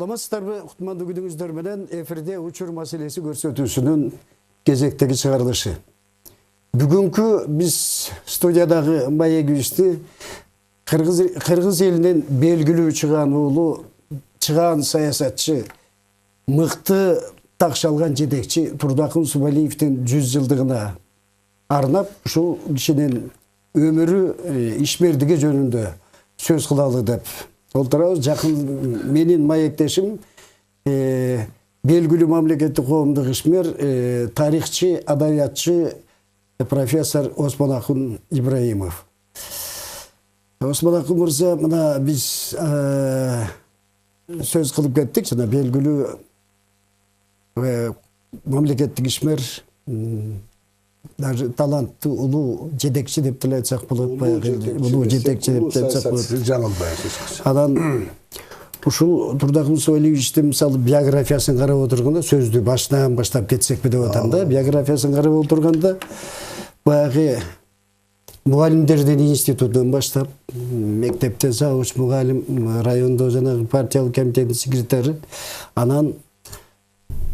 Саламатсыздарбы, кутмандуу күнүңүздөр менен эфирде учур маселеси көрсөтүүсүнүн кезектеги чыгарылышы. Бүгүнкү биз студиядагы маегибизди Кыргыз элинен белгилүү чыгаан уулу, чыгаан саясатчы, мыкты такшалган жетекчи Турдакын Субалиевдин 100 жылдыгына арнап, ушул кишинин өмүрү, ишмердиги жөнүндө сөз кылалы деп олтурабыз. Жакын менин маектешим белгилүү мамлекеттик коомдук ишмер, тарыхчы, адабиятчы профессор Осмонакун Ибраимов. Осмонакун мырза, мына биз сөз кылып кеттик, жана белгилүү мамлекеттик ишмер, даже таланттуу улуу жетекчи деп деле айтсак болот, баягы улуу жетекчи деп айтсак болот. Жаңылбаев. Анан ушул Турдакын Субалиевичтин мисалы биографиясын карап отурганда, сөздү башынан баштап кетсекпи деп атам да. Биографиясын карап отурганда, баягы мугалимдердин институтунан баштап, мектепте завуч мугалим, райондо жанагы партиялык комитеттин секретары, анан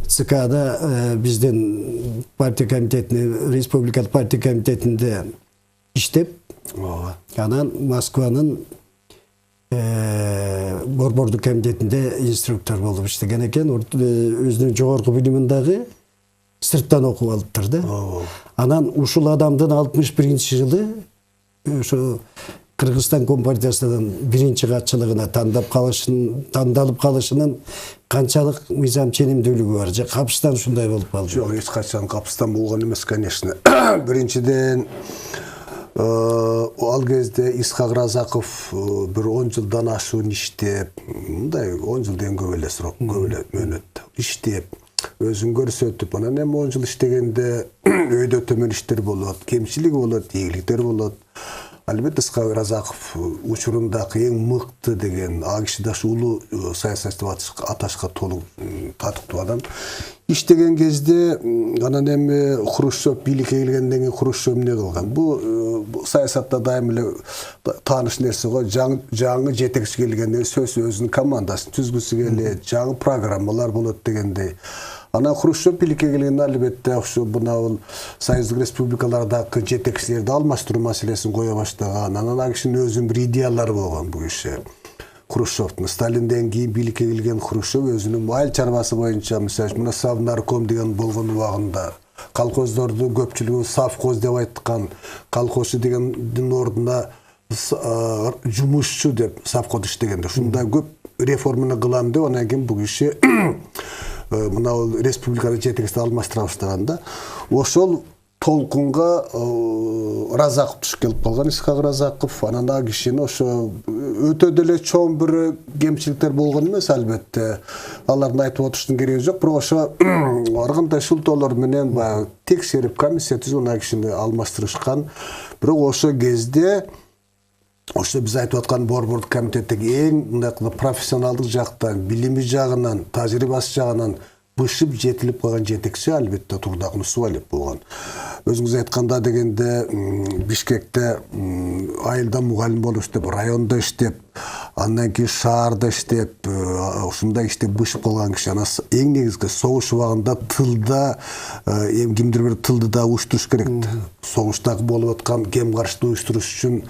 ЦКда биздин партия комитетине, республикалык партия комитетинде иштеп, анан Москванын борбордук комитетинде инструктор болуп иштеген экен. Өзүнүн жогорку билимин дагы сырттан окуп алыптыр да. Анан ушул адамдын 61-жылы ошо Кыргызстан Компартиясынан биринчи катчылыгына тандалып калышынын канчалык мыйзам ченемдүүлүгү бар? Же капыстан ушундай болуп калды? Жок, эч качан капыстан болгон эмес, конечно. Биринчиден ал кезде Исхак Разаков бир 10 жылдан ашуун иштеп, мындай 10 жыл деген көп эле срок, көп эле мөөнөт иштеп, өзүн көрсөтүп, анан эми 10 жыл иштегенде өйдө төмөн иштер болот, кемчилиги болот, ийгиликтер болот. Албетте Исхак Разаков учурундагы эң мыкты деген, ал киши да улуу саясатчы деп аташка толук татыктуу адам. Иштеген кезде анан эми Хрущев бийликке келгенден кийин Хрущев эмне кылган? Бул саясатта дайым эле тааныш нерсе го. Жаңы жетекчи келгенде сөз өзүнүн командасын түзгүсү келет, жаңы программалар болот дегендей. Анан Хрущев бийликке келгенде албетте ошо бул союздук республикалардагы жетекчилерди алмаштыруу маселесин кое баштаган. Анан ал кишинин өзүнүн бир идеялары болгон бул киши. Хрущевдун Сталинден кийин бийликке келген Хрущев өзүнүн айыл чарбасы боюнча, мисалы үчүн Совнарком деген болгон убагында колхоздорду көпчүлүгү совхоз деп айткан, колхозчу дегендин ордуна жумушчу деп совхоз иштегенде, ушундай көп реформаны кылам деп, анан кийин бул киши мына республикада жетекчиликти алмаштыра баштаганда, ошол толкунга Разаков түшүп келип калган, Исхак Разаков. Анан ал кишини ошо өтө деле чоң бир кемчиликтер болгон эмес, албетте. Алардын айтып отуштун кереги жок, бирок ошо ар кандай шылтоолор менен баягы текшерип, комиссия түзүп ана кишини алмаштырышкан. Бирок ошо кезде ошо биз айтып аткан борбордук комитеттеги эң мындай профессионалдык жактан, билими жагынан, тажрыйбасы жагынан бышып жетилип калган жетекчи албетте Турдакын Субалиев болгон. Өзүңүз айтканда дегенде Бишкекте айылда мугалим болуп иштеп, райондо иштеп, андан кийин шаарда иштеп, ушундай иштеп бышып калган киши. Анан эң негизги согуш убагында тылда кимдир бир тылды да уюштуруш керек. Согуштагы болуп аткан кем каршылык уюштуруш үчүн,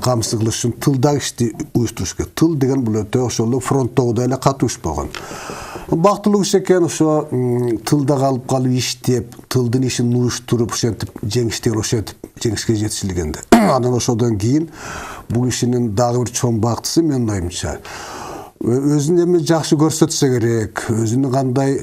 камсыз кылыш үчүн тылдагы ишти уюштуруш керек. Тыл деген бул өтө ошол фронттогудай эле катуу иш болгон. Бактылуу иш экен, ошо тылда калып иштеп, тылдын ишин уюштуруп, ошентип жеңиштер ошентип жеңишке жетишилгенде. Анан ошодон кийин бул кишинин дагы бир чоң бактысы, менин оюмча, өзүн эми жакшы көрсөтсө керек, өзүнүн кандай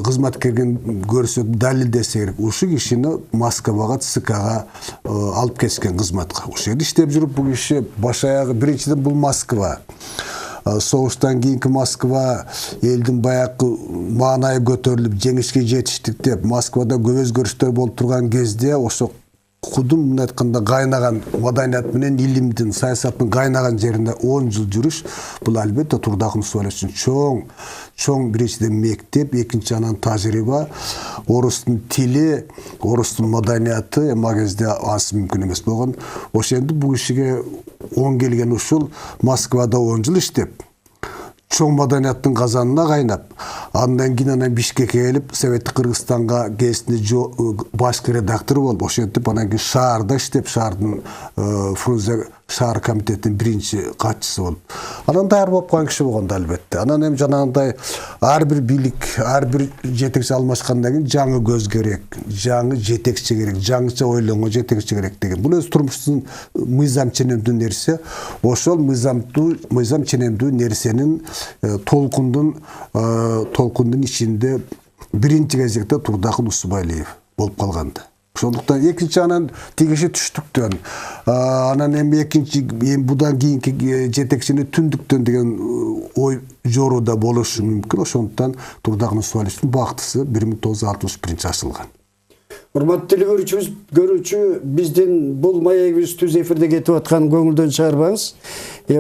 кызматкерлигин көрсөтүп далилдесе керек. Ушу кишини Москвага, ЦКга алып кетишкен кызматка. Ошол жерде иштеп жүрүп бул киши баш аягы биринчиден бул Москва. Соғыштан кейинки Москва элдин баягы маанайы көтөрүлүп, жеңишке жетиштик деп Москвада көп өзгөрүштөр болуп турган кезде ошо кудум мындай айтканда кайнаган маданият менен илимдин, саясаттын кайнаган жеринде 10 жыл жүрүш, бул албетте Турдакын Субалиев үчүн чоң биринчиден мектеп, экинчи анан тажрыйба, орустун тили, орустун маданияты эми ал кезде ансыз мүмкүн эмес болгон. Ошентип бул кишиге 10 келген ушул Москвада 10 жыл иштеп, чоң маданияттын казанына кайнап, андан кийин анан Бишкекке келип, Советтик Кыргызстанга кезинде башкы редактор болуп, ошентип анан кийин шаарда иштеп, шаардын Фрунзе шаар комитетинин биринчи катчысы болуп. Анан даяр болуп калган киши болгондо албетте. Анан эми жанагындай ар бир бийлик, ар бир жетекчи алмашкандан кийин жаңы көз керек, жаңы жетекчи керек, жаңыча ойлонгон жетекчи керек деген. Бул өз турмуштун мыйзам ченемдүү нерсе. Ошол мыйзам ченемдүү нерсенин толкундун ичинде биринчи кезекте Турдакын Усубалиев болуп калганды. Ошондуктан экинчи анан тигиши түштүктөн, анан эми экинчи будан кийинки жетекчини түндүктөн деген ой жооруда болушу мүмкүн. Ошондуктан Турдакын Усубалиевдин бактысы 1961 ашылган. Урматтуу көрүүчү, биздин бул маегибиз түз эфирде кетип аткан көңүлдөн чыгарбаңыз.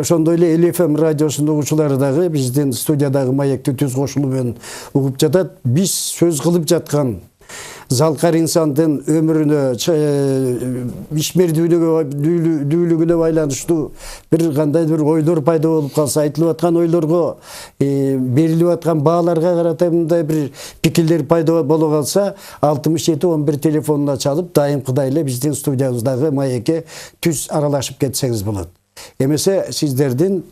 Ошондой эле ЛФМ радиосунун угуучулары дагы биздин студиядагы маекти түз кошулуу менен угуп жатат. Биз сөз кылып жаткан залкар инсандын өмүрүнө, ишмердүүлүгүнө байланыштуу бир кандайдыр ойлор пайда болуп калса, айтылып аткан ойлорго, берилип аткан бааларга карата мындай бир пикирлер пайда боло калса, 67-11 телефонуна чалып, дайымкыдай эле биздин студиябыздагы маекке түз аралашып кетсеңиз болот. Эмесе сиздердин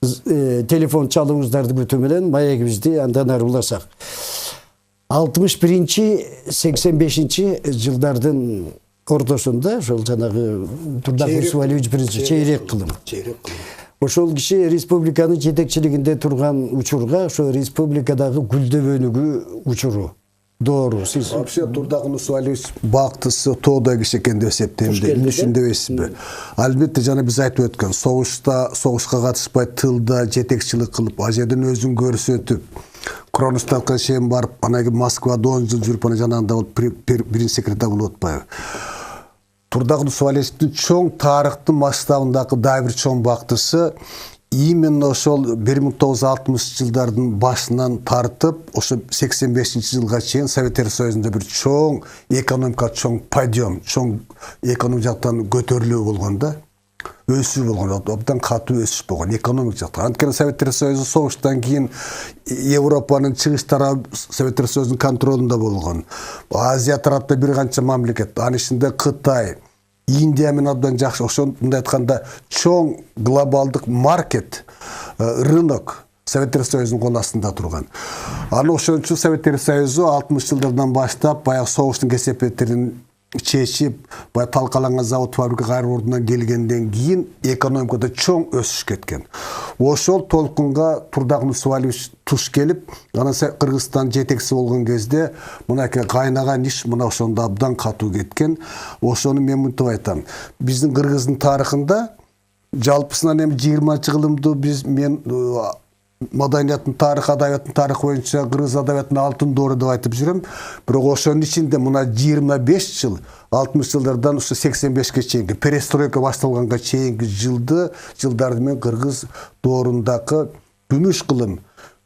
телефон чалууңуздарды күтүү менен маегибизди андан ары уласак. 61-85 жылдардын ортосунда, ошол жанагы Турдакын Усубалиевич биринчи чейрек кылым. Ошол киши республиканын жетекчилигинде турган учурга, ошо республикадагы гүлдөбөнүгү учуру. Doğru. Siz вообще Турдакын Усубалиевич бактысы тоодой киши экен деп эсептейм. Түшүндөбөйсүзбү? Албетте жана биз айтып өткөн, согушка катышпай тылда жетекчилик кылып, ал жерден өзүн көрсөтүп, Кронштадтка чейин барып, анан кийин Москвада 10 жыл жүрүп, анан жанагында болуп биринчи секретарь болуп атпайбы? Турдакын Усубалиевичтин чоң тарыхтын масштабындагы дагы бир чоң бактысы именно ошол 1960 жылдардын башынан тартып, ошо 85-жылга чейин Советтер Союзунда бир чоң экономика, чоң подъем, чоң экономик жактан көтөрүлүү болгон да. Өсүү болгон, абдан катуу өсүш болгон экономик жактан. Анткени Советтер Союзу согуштан кийин Европанын чыгыш тарабы Советтер Союзунун контролунда болгон. Азия тарапта бир канча мамлекет, анын ичинде Кытай, Индия менен абдан жакшы, ошондой айтканда чоң глобалдык маркет, рынок Советтер Союзунун кол астында турган. Аны ошон үчүн Советтер Союзу 60 жылдардан баштап баягы согуштун кесепеттерин чечип, баягы талкаланган завод фабрика кайра ордунан келгенден кийин экономикада чоң өсүш кеткен. Ошол толкунга Турдакын Усубалиевич туш келип, анан Кыргызстан жетекчиси болгон кезде мынакей кайнаган иш мына ошондо абдан катуу кеткен. Ошону мен мынтип айтам. Биздин Кыргыздын тарыхында жалпысынан эми 20-кылымды мен маданияттын тарыхы, адабияттын тарыхы боюнча кыргыз адабиятынын алтын доору деп айтып жүрөм. Бирок ошонун ичинде мына 25 жыл, 60 жылдардан ушу 85ке чейинки перестройка башталганга чейинки жылдарды мен кыргыз доорундагы күмүш кылым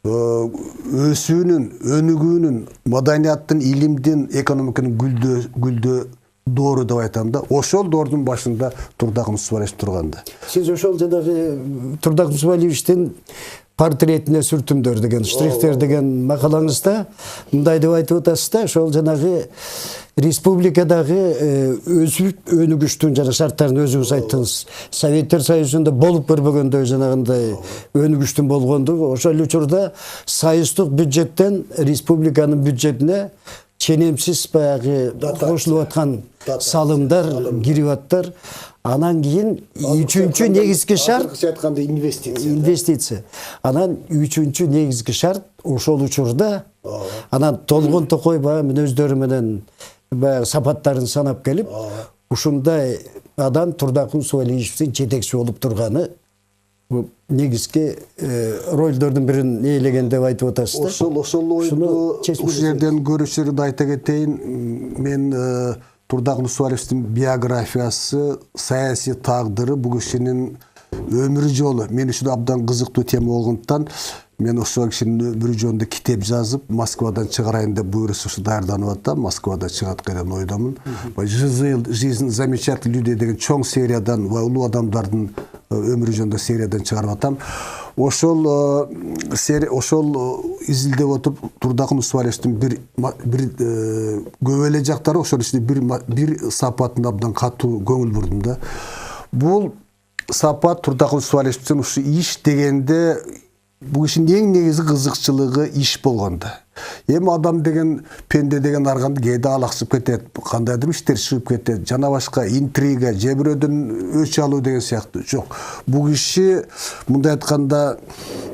өсүүнүн, өнүгүүнүн, маданияттын, илимдин, экономиканын гүлдөө доору деп айтам да. Ошол доордун башында Турдакын Усубалиевич турганда. Сиз ошол жанагы Турдакын Усубалиевичтин портретине сүртүмдөр деген, штрихтер деген макалаңызда мындай деп айтып атасыз да, ошол жанагы республикадагы өнүгүштүн жана шарттарын өзүңүз айттыңыз. Советтер Союзунда болуп көрбөгөндөй жанагындай өнүгүштүн болгондугу, ошол учурда союздук бюджеттен республиканын бюджетине ченемсиз баягы кошулуп аткан салымдар кирип аттар. Анан кийин үчүнчү негизги шарт айтканда инвестиция. Анан үчүнчү негизги шарт ошол учурда анан Толгон Токой баягы мүнөздөрү менен баягы сапаттарын санап келип, ушундай адам Турдакын Усубалиевичтин жетекчи болуп турганы негизги ролдордун бирин ээлеген деп айтып атасыз да. Ошол ойду ушул жерден көрүүчүлөрдү айта кетейин. Мен Турдакын Усубалиевичтин биографиясы, саясий тагдыры, бул кишинин өмүр жолу мен үчүн абдан кызыктуу тема болгондуктан мен ошол кишинин өмүр жолунда китеп жазып, Москвадан чыгарайын деп буйруса ушу даярданып атам. Москвада чыгат деген ойдомун. Жизнь замечательных людей деген чоң сериядан улуу адамдардын өмүрү жөнүндө сериядан чыгарып атам. Ошол изилдеп отуруп Турдакын Усубалиевичтин бир көп эле жактары ошол ичинде бир сапатына абдан катуу көңүл бурдум да. Бул сапат Турдакын Усубалиевичтин ушу иш дегенде бул ишин эң негизи кызыкчылыгы иш болгондо. Эми адам деген, пенде деген арганда кээде алаксып кетет, кандайдыр иштер чыгып кетет, жана башка интрига, же бирөөдөн өч алуу деген сыяктуу. Жок. Бул киши мындай айтканда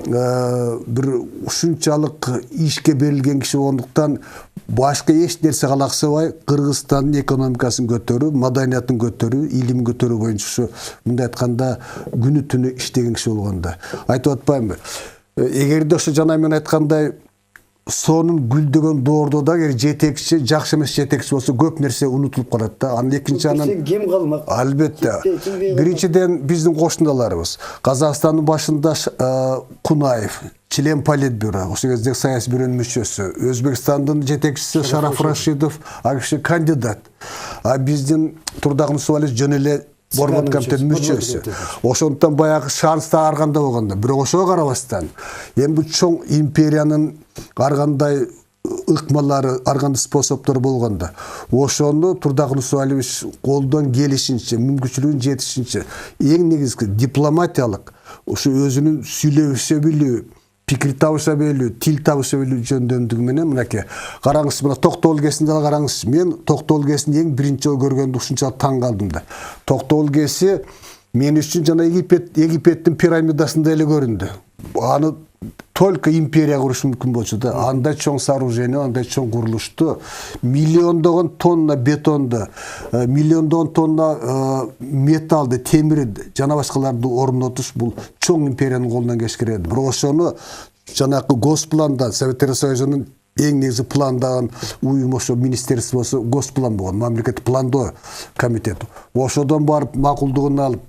бир ушунчалык ишке берилген киши болгондуктан башка эч нерсе калаксабай Кыргызстандын экономикасын көтөрүү, маданиятын көтөрүү, илимин көтөрүү боюнча ушу мындай айтканда күнү түнү иштеген киши болгондо. Айтып атпаймынбы? Эгерде ошо жана мен айткандай сонун гүлдөгөн доордо да жетекчи, жакшы эмес жетекчи болсо көп нерсе унутулуп калат да. Анын экинчи анан кем калмак. Албетте. Биринчиден биздин кошуналарыбыз. Казакстандын башында Кунаев, член Политбюро, ошол кезде саясий бюронун мүчөсү. Өзбекстандын жетекчиси Шараф Рашидов, ал киши кандидат. А биздин Турдакын Усубалиевич жөн эле Борбор комитетинин мүчөсү. Ошондуктан баягы шанс да арганда болгондо. Бирок ошого карабастан, эми бул чоң империянын аргандай ыкмалары, аргандай способтору болгондо, ошону Турдакын Усубалиевич колдон келишинче, мүмкүнчүлүгүн жетишинче эң негизги дипломатиялык, ушу өзүнүн сүйлөшө билүү, пикир табыша билүү, тил табыша билүү жөндөмдүгү менен мынакей караңыз, мына Токтогул КСинде караңыз. Мен Токтогул КСин эң биринчи жолу көргөндө ушунчалык таң калдым да. Токтогул КСи мен үчүн жана Египеттин пирамидасында эле көрүндү. Аны только империя куруш мүмкүн болчу да. Андай чоң сооружение, андай чоң курулушту, миллиондогон тонна бетонду, миллиондогон тонна металлды, темирди, жана башкаларды орнотуш бул чоң империянын колунан кечкирет. Бирок ошону жанакы госпланда, Советтер Союзунун эң негизи пландаган уюм ошо министерствосу госплан болгон, мамлекеттик пландоо комитети. Ошодон барып макулдугун алып,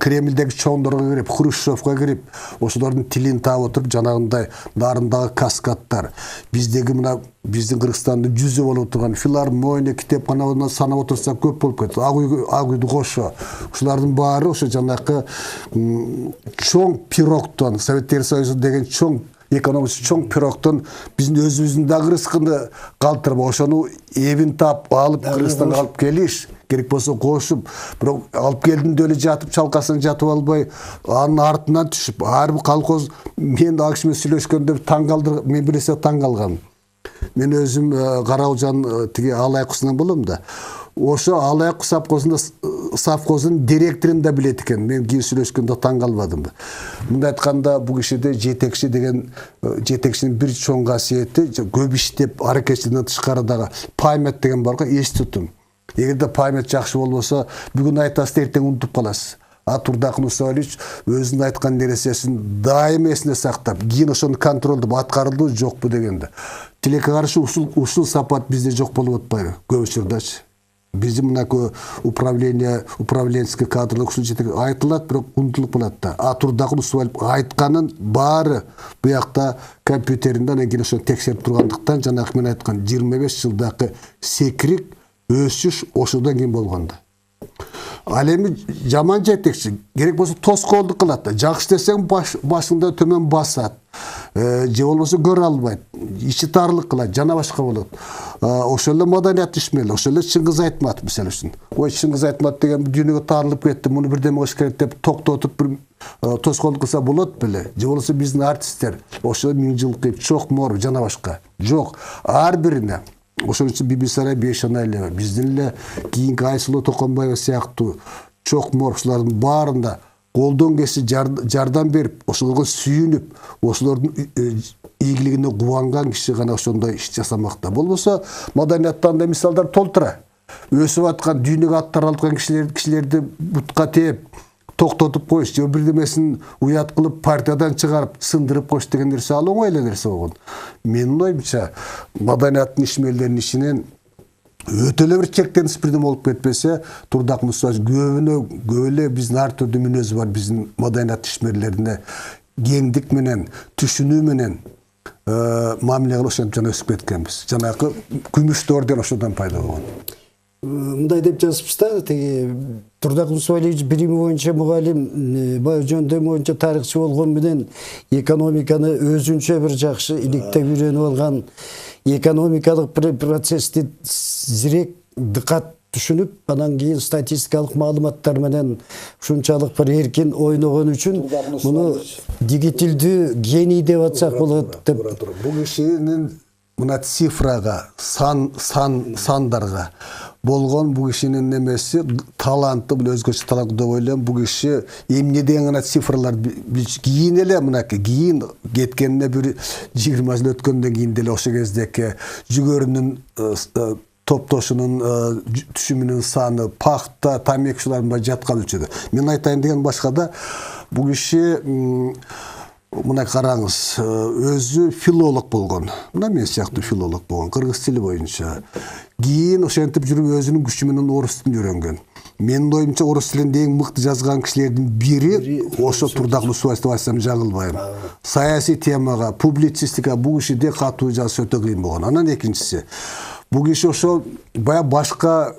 Кремльдеги чоңдорго кирип, Хрущевка кирип, ошолордун тилин таап отуруп, жанагындай нарындагы каскадтар, биздеги мына биздин Кыргызстандын жүзү болуп турган филармония, китепканалардан санап отурсак көп болуп кетет. Ак үйдү кошо. Ушулардын баары ошо жанакы чоң пироктон, Советтер Союзу деген чоң экономикасы чоң пироктон биздин өзүбүздүн дагы рызкыны калтырып, ошону эбин таап алып Кыргызстанга алып келиш, керек болсо кошуп, бирок алып келдимде эле жатып чалкасынан жатып албай, анын артынан түшүп, ар бир колхоз мен ал киши менен сүйлөшкөндө таң калдыр, мен бир нерсе таң калгам. Мен өзүм Караалжан тиги Алайкусунан болом да. Ошо Алайкус совхозунун директорун да билет экен. Мен кийин сүйлөшкөндө таң калбадым. Мындай айтканда бул кишиде жетекчи деген жетекчинин бир чоң касиети көп иштеп аракетчиликтен тышкары дагы память деген бар го, эс тутум. Эгерде память жакшы болбосо, бүгүн айтасыз, эртең унутуп каласыз. А Турдакын Усубалиевич өзүнүн айткан нерсесин дайыма эсинде сактап, кийин ошону контролдоп аткарылды жокпу дегенде. Тилекке каршы ушул сапат бизде жок болуп атпайбы көп учурдачы. Биздин мынакы управленческий кадрлык ушул жетек айтылат, бирок унутулуп калат да. А Турдакын Усубалиев айтканын баары буякта компьютеринде анан кийин ошону текшерип тургандыктан, жанагы мен айткан 25 жылдагы секирик өсүш ошодон кийин болгондо. Ал эми жаман жетекчи керек болсо тоскоолдук кылат да. Жакшы десең башыңда төмөн басат. Же болбосо көрө албайт. Ичи тарлык кылат, жана башка болот. Ошол эле маданият ишмел, ошол эле Чыңгыз Айтматов мисалы үчүн. Ой, Чыңгыз Айтматов деген дүйнөгө тарылып кетти, муну бирдеме кылыш керек деп токтотуп бир тоскоолдук кылса болот беле. Же болбосо биздин артисттер ошо 1000 жыл кыйып, чокмор, жана башка. Жок, ар бирине ошон үчүн Бибисарай Бейшана эле, биздин эле кийинки Айсулуу Токонбаева сыяктуу чокмор ушулардын баарында колдон келсе жардам берип, ошолорго сүйүнүп, ошолордун ийгилигине кубанган киши гана ошондой иш жасамакта. Болбосо маданиятта андай мисалдар толтура. Өсүп аткан, дүйнөгө ат таралткан кишилерди бутка тээп, токтотуп коюш, же бирдемесин уят кылып партиядан чыгарып, сындырып коюш деген нерсе ал оңой эле нерсе болгон. Менин оюмча, маданияттын ишмерлеринин ишинен өтө эле бир чектениш бирдеме болуп кетпесе, Турдакын Усубалиевич көп эле биздин ар түрдүү мүнөзү бар биздин маданият ишмерлерине кеңдик менен, түшүнүү менен мамиле кылып ошентип жана өсүп кеткенбиз. Жанагы күмүш орден ошондон пайда болгон. мындай деп жазыппыз да, тиги Турдак Мусабалиевич билими боюнча мугалим, баягы жөндөм боюнча тарыхчы болгон менен экономиканы өзүнчө бир жакшы иликтеп үйрөнүп алган, экономикалык процессти зирек дыкат түшүнүп, анан кийин статистикалык маалыматтар менен ушунчалык бир эркин ойногон үчүн муну дигитилдүү гений деп атсак болот деп. Бул кишинин мына цифрага, сандарга болгон бул кишинин немеси таланты, бул өзгөчө талант деп ойлойм. Бул киши эмнеден гана цифрлар кийин эле мынакей кийин кеткенине бир 20 жыл өткөндөн кийин деле ошо кездеки жүгөрүнүн топтошунун түшүмүнүн саны, пахта, тамекчилардын баары жаткан учурда. Мен айтайын деген башка да, бул киши мына караңыз, өзү филолог болгон. Мына мен сыяктуу филолог болгон, кыргыз тили боюнча. Кийин ошентип жүрүп өзүнүн күчү менен орус тилин үйрөнгөн. Менин оюмча орус тилинде эң мыкты жазган кишилердин бири ошо Турдак Мусабалиев деп айтсам жаңылбайм. Саясий темага, публицистика бул кишиде катуу жазыш өтө кыйын болгон. Анан экинчиси, бул киши ошо баягы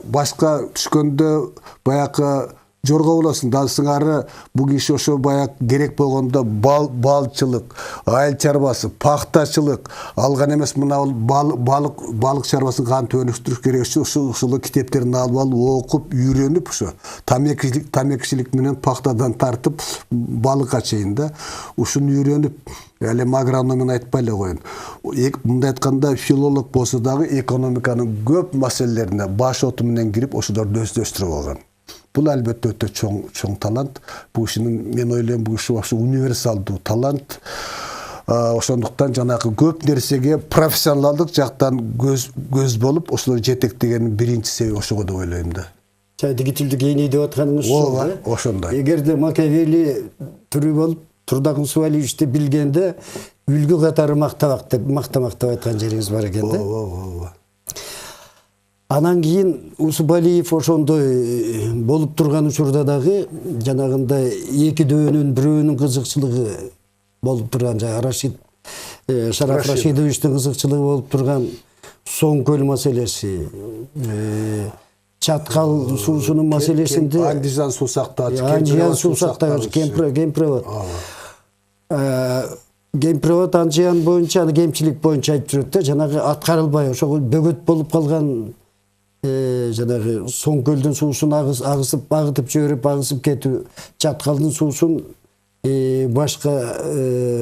башка түшкөндө баягы жорго болосуң, дал сыңары бул киши ошо баягы керек болгондо балчылык, айыл чарбасы, пахтачылык, алган эмес мына балык чарбасын кантип өнүктүрүш керек ошол китептерин алып окуп, үйрөнүп ошо тамекичилик менен пахтадан тартып балыкка чейин да ушуну үйрөнүп, эле агрономун айтпай эле коеюн. Мындай айтканда филолог болсо дагы экономиканын көп маселелерине баш оту менен кирип ошолорду өздөштүрүп алган. Бул албетте өтө чоң талант. Бул кишинин, мен ойлойм, бул киши ошо универсалдуу талант. Ошондуктан жанагы көп нерсеге профессионалдык жактан көз болуп, ошолор жетектегенин биринчи себеби ошого деп ойлойм да. Дигитилдүү гений деп атканыңыз ошол да. Ошондой. Эгерде Макиавелли түрү болуп Турдак Мусабалиевичти билгенде үлгү катары мактамак деп айткан жериңиз бар экен да. Анан кийин Мусабалиев ошондой болуп турган учурда дагы жанагындай эки дөөнүн бирөөнүн кызыкчылыгы болуп турган, Шараф Рашидовичтин кызыкчылыгы болуп турган Соң көл маселеси, Чаткал суусунун маселесинде Андижан суусактагычы, Кемпировод. Кемпировод Анжиян боюнча, кемчилик боюнча айтып жүрөт да, жанагы аткарылбай ошол бөгөт болуп калган жанагы Соң көлдүн суусун агытып жиберип агысып кетүү, Чаткалдын суусун башка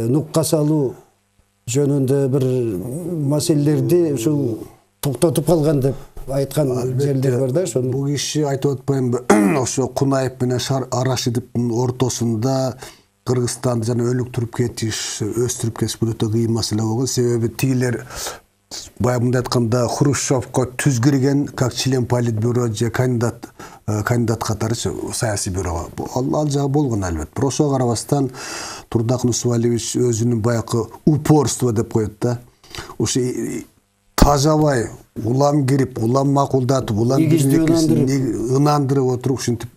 нукка салуу жөнүндө бир маселелерди ушул токтотуп калган деп айткан жерлер бар да. Бул киши айтып атпаймынбы, ошо Кунаев менен Рашидовдун ортосунда Кыргызстанды жана өлүктүрүп кетиш, өстүрүп кетиш бул өтө кыйын маселе болгон. Себеби тигилер баягы мындай айтканда Хрущевко түз кирген как член политбюро же кандидат катары саясий бюрого. Ал жагы болгон албетте. Бирок ошого карабастан Турдак Мусабалиевич өзүнүн баягы упорство деп коет да. Ошо тажабай улам кирип, улам макулдатып, улам ынандырып отуруп ушинтип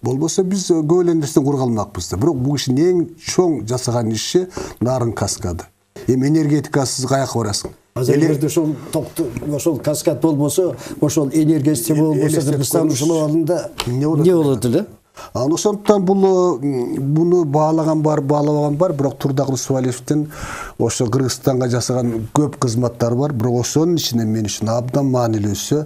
болбосо биз көп эле нерседен кур калмакпыз да. Бирок бул кишинин эң чоң жасаган иши нарын каскады. Эми энергетикасыз каяка барасың? Эгерде ошол каскад болбосо, ошол энергия система болбосо Кыргызстан ушул абалында эмне болот эле? Ошондуктан буну баалаган бар, бирок Турдак Мусабалиевдин ошо Кыргызстанга жасаган көп кызматтары бар, бирок ошонун ичинен мен үчүн абдан маанилүүсү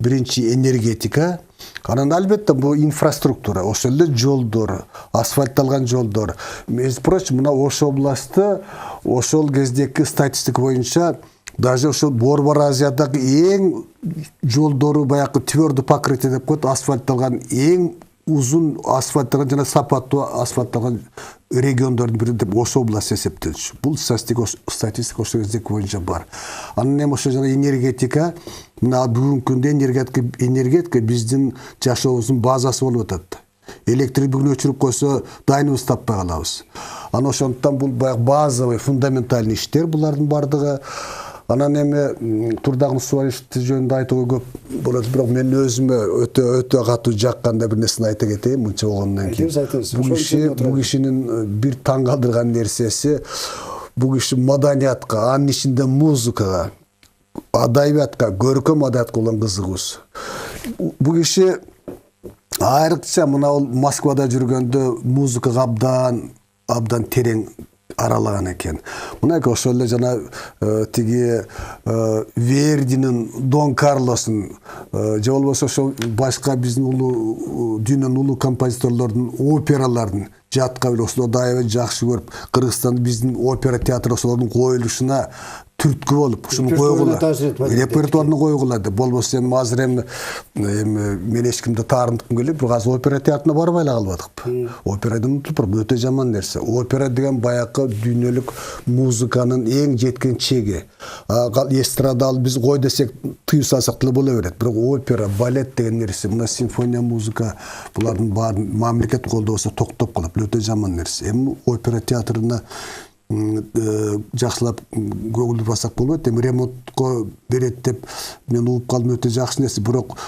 биринчи энергетика, анан албетте бул инфраструктура, ошол эле жолдор, асфальтталган жолдор. Между прочим, мына ошол областты ошол кездеки статистика боюнча даже ошол Борбор Азиядагы эң жолдору баягы твердый покрытие деп коет, асфальтталган эң узун асфальтталган жана сапаттуу асфальтталган региондордун бири деп ошол область эсептелчү. Бул статистика ошол кездеки боюнча бар. Анан эми ошо жана энергетика, мына бүгүнкү күндө энергетика биздин жашообуздун базасы болуп атат. Электр бүгүн өчүрүп койсо дайыныбыз таппай калабыз. Анан ошондуктан бул баягы базовый, фундаментальный иштер булардын бардыгы. Анан эми Турдак Мусабалиевди жөнүндө айтууга көп болот, бирок мен өзүмө өтө катуу жакканда бир нерсени айта кетейин, мынча болгондон кийин. Бул кишинин бир таң калтырган нерсеси, бул киши маданиятка, анын ичинде музыкага, адабиятка, көркөм адабиятка болгон кызыгуусу. bu kişi ayırıkça mına ol Moskvada жүргөндө muzika abdan tereң aralan eken. Mına ki oşolle jana tigi Verdi'nin Don Carlos'un je bolбосо ошо башка биздин дүйнөнүн улуу композиторлордун операларын жатка эле ошол дайыма жакшы көрүп, Кыргызстан биздин опера театры ошолордун коюлушуна түрткү болуп, ушуну койгула. Репертуарына койгулады. Болбосо эми азыр эми мен эч кимди таарынткым келет, бирок азыр опера театрына барбай эле калбадык. Операдан унутуп барып, өтө жаман нерсе. Опера деген баякы дүйнөлүк музыканын эң жеткен чеги. Эстрадалы биз кой десек тыюу салсак деле боло берет. Бирок опера, балет деген нерсе, мына симфония музыка булардын баарын мамлекет колдобосо токтоп калат. Өтө жаман нерсе. Эми опера театрына жакшылап көңүл басак болбойт. Эми ремонтко берет деп мен угуп калдым, өтө жакшы нерсе. Бирок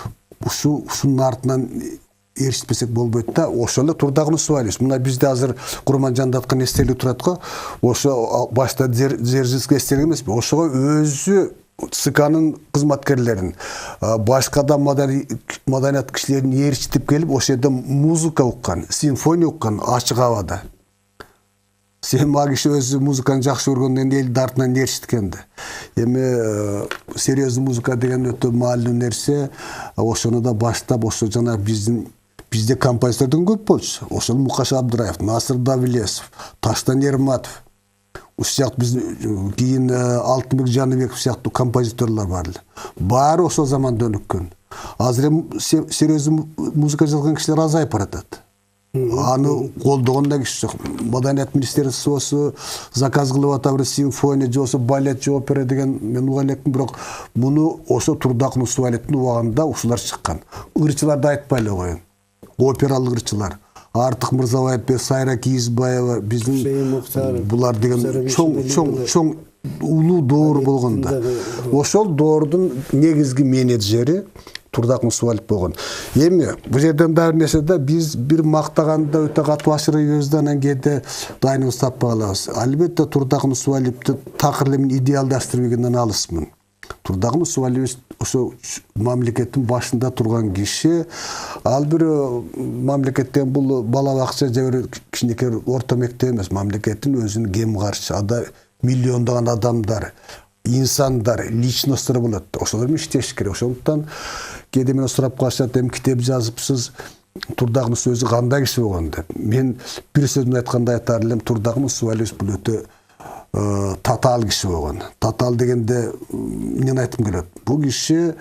ушунун артынан эришпесек болбойт да. Ошол эле турдагыны субайлайбыз. Мына бизде азыр Курманжанда аткан эстелик турат го. Ошо башта Дзержинский эстелик эмеспи? Ошого өзү ЦКнын кызматкерлерин, башка да маданият кишилерин ээрчитип келип, ошол жерде музыка уккан, симфония уккан ачык абада. Сен киши өзү музыканы жакшы көргөндөн элдин артынан ээрчиткен да. Эми серьезный музыка деген өтө маанилүү нерсе. Ошону да баштап, ошо жана бизде композитордун көп болчу. Ошол Мукаш Абдыраев, Насыр Давилесов, Таштан Ерматов. Ушул сыяктуу биздин кийин Алтынбек Жаныбеков сыяктуу композиторлор бар эле. Баары ошол заманда өнүккөн. Азыр эми серьезный музыка жазган кишилер азайып баратат. Аны колдогон да киши жок. Маданият министерствосу заказ кылып атабыр, симфония же болсо балет же опера деген мен уга электим, бирок муну ошо Турдак Нусуалиевдин убагында ушулар чыккан. Ырчыларды айтпай эле коеюн. Опералык ырчылар. Артык Мырзабаев, Сайра Кийизбаева, биздин булар деген чоң улуу доор болгон да. Ошол доордун негизги менеджери Турдак Нусуалиев болгон. Эми бул жерден дагы нерсе да, биз бир мактаганда өтө катуу ашырыбыз да, анан кээде дайыныбыз таппай калабыз. Албетте Турдак Нусуалиевди такыр эле мен идеалдаштырбегенден алысмын. Турдак Нусуалиев ошо мамлекеттин башында турган киши. Ал бир мамлекеттен бул бала бакча же бир кичинекей орто мектеп эмес, мамлекеттин өзүнүн кем каршы ада миллиондогон адамдар, инсандар, личносттор болот. Ошолор менен иштеш керек. Ошондуктан кээде мен сурап калышат, эми китеп жазыпсыз, Турдак Нусуалиев кандай киши болгон деп. Мен бир сөзүн айтканда айтар элем, Турдак Нусуалиев бул өтө татаал киши болгон. Татаал дегенде эмнени айткым келет? Бул киши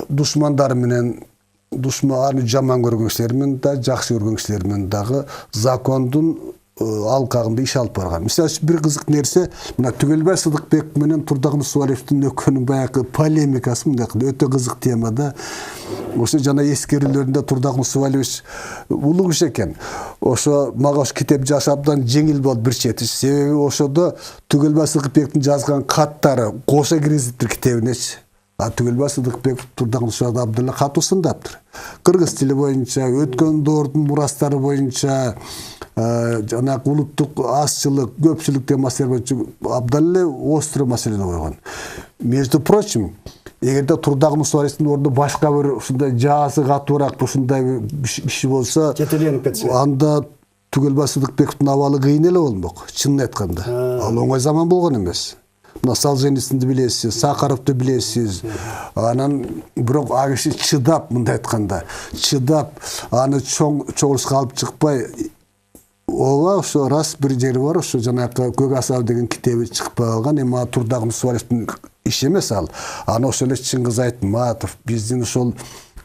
душмандары менен, аны жаман көргөн кишилер менен да, жакшы көргөн кишилер менен дагы закондун алкагында иш алып барган. Мисалы үчүн бир кызык нерсе, мына Түгелбай Сыдыкбек менен Турдак Нусуалиевдин экөөнүн баягы полемикасы мындай өтө кызык тема да. Ошо жана эскерүүлөрүндө Турдак Нусуалиев улуу киши экен. Ошо мага ошо китеп жазыш абдан жеңил болду бир чети. Себеби ошодо Түгелбай Сыдыкбектин жазган каттары кошо киргизиптир китебинечи. Түгелбай Сыдыкбек Турдак Нусуалиевди абдан катуу сындаптыр. Кыргыз тили боюнча, өткөн доордун мурастары боюнча, жана улуттук азчылык, көпчүлүк деген маселе боюнча абдан эле остро маселени койгон. Между прочим, эгерде Турдак Нусуалиевдин ордуна башка бир ушундай жаасы катуураак ушундай киши болсо, жетеленип кетсе, анда Түгелбай Сыдыкбектин абалы кыйын эле болмок, чынын айтканда. Ал оңой заман болгон эмес. Мына Солженицинди билесиз, Сахаровду билесиз. Анан бирок ал киши чыдап, мындай айтканда, чыдап, аны чоңурушка алып чыкпай, ооба ошо рас бир жери бар, ошо жанакы Көк асабы деген китеби чыкпай калган. Эми Турдак Нусуалиевдин иши эмес ал. Аны ошо эле Чыңгыз Айтматов, биздин ошол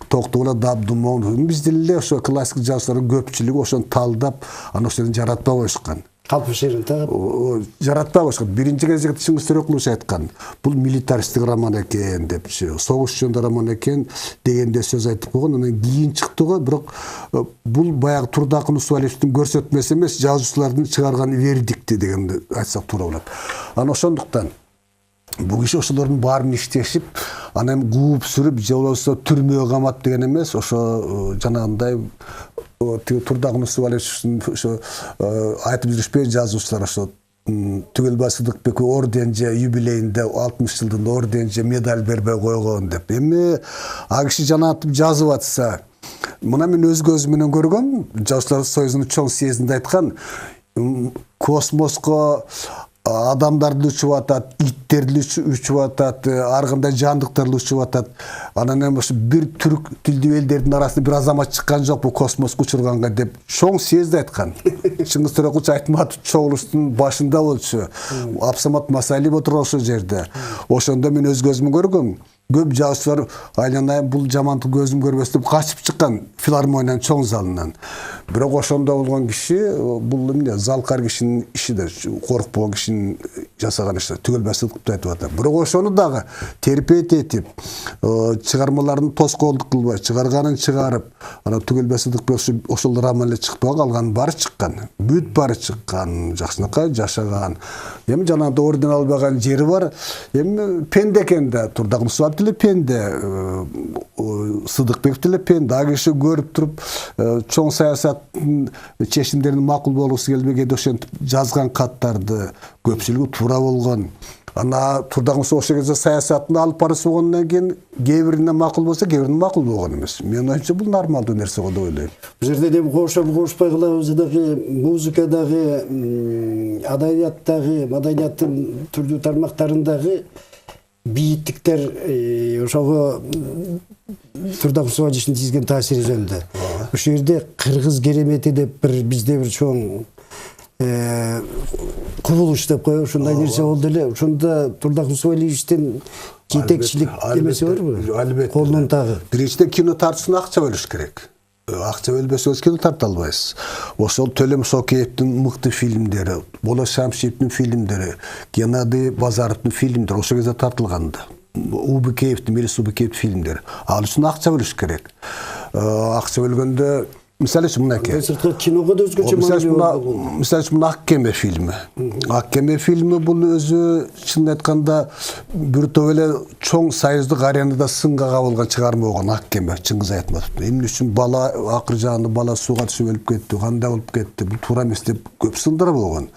Токтогул Абдумомунов, биздин эле ошо классик жазуучулардын көпчүлүгү ошону талдап, аны ошол жаратпай коюшкан. Калпышырын тагып жаратпай коюшкан. Биринчи кезекте Чыңгыз Төрөкулович айткан, бул милитаристтик роман экен депчи, согуш жөнүндө роман экен дегенде сөз айтып койгон. Анан кийин чыкты го, бирок бул баягы Турдак Нусуалиевдин көрсөтмөсү эмес, жазуучулардын чыгарган вердикти дегенди айтсак туура болот. Анан ошондуктан бул киши ошолордун баарын иштешип, анан кууп сүрүп, же болбосо түрмөгө камат деген эмес, ошо жанагындай Турдак Нусуалиев ошо айтып жүрүшпөй жазуучулар ошо Түгелбай Сыдыкбек орденже юбилейинде 60 жылдын орденже медаль бербей койгон деп. Эми ал киши жанатып жазып атса, мына мен өз көзүм менен көргөм, Жазушылар союзунун чоң съездинде айткан, космоско адамдарды учуп атат, иттерди учуп атат, ар кандай жандыктарды учуп атат. Анан эми ошо бир түрк тилдүү элдердин арасында бир азамат чыккан жокпу космоско учурганга деп чоң съезде айткан. Чыңгыз Төрөкулович Айтматов чогулуштун башында болчу. Абсамат Масалиев отурган ошол жерде. Ошондо мен өз көзүм көргөм. Көп жазуулар айланайын бул жамандык көзүм көрбөс деп качып чыккан филармониянын чоң залынан. Бирок ошондо болгон киши бул эмне залкар кишинин иши да, коркпогон кишинин жасаган иши. Түгелбай Сыдыкбек айтып атат. Бирок ошону дагы терпеть этип, чыгармаларын тоскоолдук кылбай, чыгарганын чыгарып, анан Түгелбай Сыдыкбек ошол роман эле чыкпай калган баары чыккан. Бүт баары чыккан, жакшынакай жашаган. Эми жанагы орден албаган жери бар. Эми пенде экен да, Турдагым деле пенде, Сыдыкбек деле пенде. Ал киши көрүп туруп, чоң саясаттын чечимдеринин макул болгусу келбегенде ошентип жазган каттарды көпчүлүгү туура болгон. Ана Турдагым ошол кезде саясатын алып барысы болгондон кийин кээ бирине макул болсо, кээ бирине макул болгон эмес. Менин оюмча бул нормалдуу нерсе го деп ойлойм. Бул жерде эми кошпой кылабыз дагы музыкадагы, адабияттагы, маданияттын түрдүү тармактарындагы бийиттиктер ошого Турдагым Субанычтын тийгизген таасири жөнүндө. Ошол жерде кыргыз керемети деп бир бизде бир чоң кубулуш деп коебуз, ушундай нерсе болду эле. Ошондо Турдагым Субанычтын жетекчилик эмеси барбы? Албетте. Колунун тагы. Биринчиден кино тартуусуна акча бөлүш керек. Акча бөлбөсөбүз кино тарта албайбыз. Ошол Төлөм Сокеевдин мыкты фильмдери, Болот Шамшиевдин фильмдери, Геннадий Базаровдун фильмдери ошол кезде тартылганда. Убыкеевдин, Мелис Убыкеевдин фильмдери. Ал үчүн акча бөлүш керек. Акча бөлгөндө мисалы үчүн мынакей. Киного да өзгөчө мисалы үчүн Ак кеме фильми. Ак кеме фильми бул өзү чын айтканда бир топ эле чоң союздук аренада сынга кабылган чыгарма болгон Ак кеме Чыңгыз Айтматов. Эмне үчүн бала акыр жаанда бала сууга түшүп өлүп кетти, кандай болуп кетти, бул туура эмес деп көп сындар болгон.